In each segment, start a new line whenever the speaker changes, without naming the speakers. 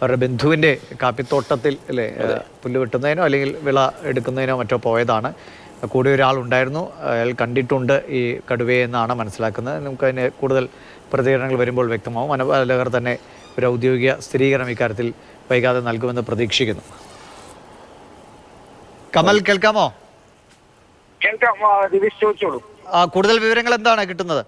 അവരുടെ ബന്ധുവിൻ്റെ കാപ്പിത്തോട്ടത്തിൽ അല്ലേ പുല്ല് വെട്ടുന്നതിനോ അല്ലെങ്കിൽ വിള എടുക്കുന്നതിനോ മറ്റോ പോയതാണ്. കൂടെ ഒരാളുണ്ടായിരുന്നു, അയാൾ കണ്ടിട്ടുണ്ട് ഈ കടുവയെ എന്നാണ് മനസ്സിലാക്കുന്നത്. നമുക്കതിന് കൂടുതൽ പ്രതികരണങ്ങൾ വരുമ്പോൾ വ്യക്തമാവും. വനപാലകർ തന്നെ ഒരു ഔദ്യോഗിക സ്ഥിരീകരണം ഇക്കാര്യത്തിൽ വൈകാതെ നൽകുമെന്ന് പ്രതീക്ഷിക്കുന്നു. കമൽ, കേൾക്കാമോ? കൂടുതൽ വിവരങ്ങൾ എന്താണ് കിട്ടുന്നത്?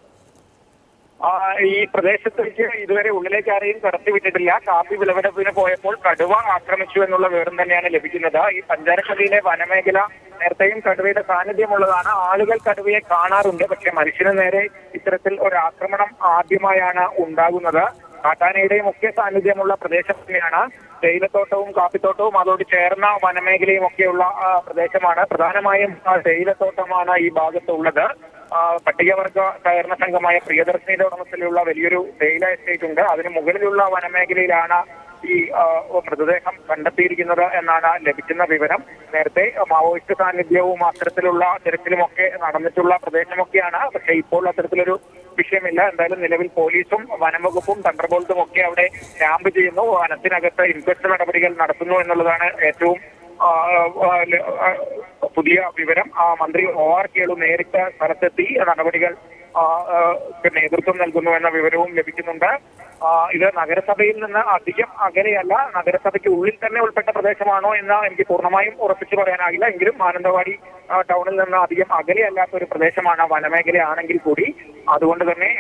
ഈ പ്രദേശത്തേക്ക് ഇതുവരെ ഉള്ളിലേക്ക് ആരെയും കടത്തിവിട്ടിട്ടില്ല. കാപ്പി വിളവെടുപ്പിന് പോയപ്പോൾ കടുവ ആക്രമിച്ചു എന്നുള്ള വിവരം തന്നെയാണ് ലഭിക്കുന്നത്. ഈ പഞ്ചാരപ്പള്ളിയിലെ വനമേഖല നേരത്തെയും കടുവയുടെ സാന്നിധ്യമുള്ളതാണ്. ആളുകൾ കടുവയെ കാണാറുണ്ട്, പക്ഷെ മനുഷ്യന് നേരെ ഇത്തരത്തിൽ ഒരു ആക്രമണം ആദ്യമായാണ് ഉണ്ടാകുന്നത്. കാട്ടാനയുടെയും മുഖ്യ സാന്നിധ്യമുള്ള പ്രദേശം തന്നെയാണ്. തേയിലത്തോട്ടവും കാപ്പിത്തോട്ടവും അതോട് ചേർന്ന വനമേഖലയും ഒക്കെയുള്ള പ്രദേശമാണ്. പ്രധാനമായും തേയിലത്തോട്ടമാണ് ഈ ഭാഗത്തുള്ളത്. പട്ടികവർഗ സഹകരണ സംഘമായ പ്രിയദർശിനിയുടെ ഉടമസ്ഥയിലുള്ള വലിയൊരു തേയില എസ്റ്റേറ്റ് ഉണ്ട്. അതിന് മുകളിലുള്ള വനമേഖലയിലാണ് ഈ മൃതദേഹം കണ്ടെത്തിയിരിക്കുന്നത് എന്നാണ് ലഭിക്കുന്ന വിവരം. നേരത്തെ മാവോയിസ്റ്റ് സാന്നിധ്യവും അത്തരത്തിലുള്ള തിരച്ചിലുമൊക്കെ നടന്നിട്ടുള്ള പ്രദേശമൊക്കെയാണ്. പക്ഷേ ഇപ്പോൾ അത്തരത്തിലൊരു വിഷയമില്ല. എന്തായാലും നിലവിൽ പോലീസും വനംവകുപ്പും തണ്ടർബോൾട്ടും ഒക്കെ അവിടെ ക്യാമ്പ് ചെയ്യുന്നു. വനത്തിനകത്ത് ഇൻക്വസ്റ്റ് നടപടികൾ നടത്തുന്നു എന്നുള്ളതാണ് ഏറ്റവും പുതിയ വിവരം. മന്ത്രി OR കേളു നേരിട്ട് സ്ഥലത്തെത്തി നടപടികൾ നേതൃത്വം നൽകുന്നു എന്ന വിവരവും ലഭിക്കുന്നുണ്ട്. ഇത് നഗരസഭയിൽ നിന്ന് അധികം അകലെയല്ല, നഗരസഭയ്ക്ക് ഉള്ളിൽ തന്നെ ഉൾപ്പെട്ട പ്രദേശമാണോ എന്ന് എനിക്ക് പൂർണ്ണമായും ഉറപ്പിച്ചു പറയാനാകില്ല. എങ്കിലും മാനന്തവാടി ടൗണിൽ നിന്ന് അധികം അകലെയല്ലാത്ത ഒരു പ്രദേശമാണ്, വനമേഖലയാണെങ്കിൽ കൂടി. അതുകൊണ്ട് തന്നെ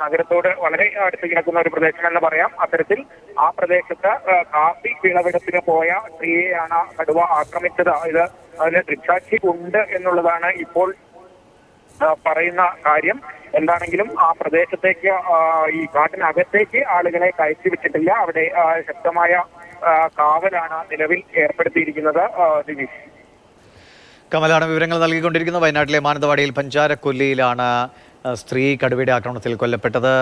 നഗരത്തോട് വളരെ അടുത്ത് കിടക്കുന്ന ഒരു പ്രദേശം എന്ന് പറയാം. അത്തരത്തിൽ ആ പ്രദേശത്ത് കാപ്പി വിളവെടുപ്പിന് പോയ സ്ത്രീയെയാണ് കടുവ ആക്രമിച്ചത്. അതിന് ദൃക്സാക്ഷി ഉണ്ട് എന്നുള്ളതാണ് ഇപ്പോൾ പറയുന്ന കാര്യം. എന്താണെങ്കിലും ആ പ്രദേശത്തേക്ക്, ഈ കാട്ടിനകത്തേക്ക് ആളുകളെ കയറ്റി വിട്ടിട്ടില്ല. അവിടെ ശക്തമായ കാവലാണ് നിലവിൽ ഏർപ്പെടുത്തിയിരിക്കുന്നത്. ദിനേശ്,
കമലാണ് വിവരങ്ങൾ നൽകിക്കൊണ്ടിരിക്കുന്നത്. വയനാട്ടിലെ മാനന്തവാടിയിൽ പഞ്ചാരക്കൊല്ലിയിലാണ് സ്ത്രീ കടുവയുടെ ആക്രമണത്തിൽ കൊല്ലപ്പെട്ടത്.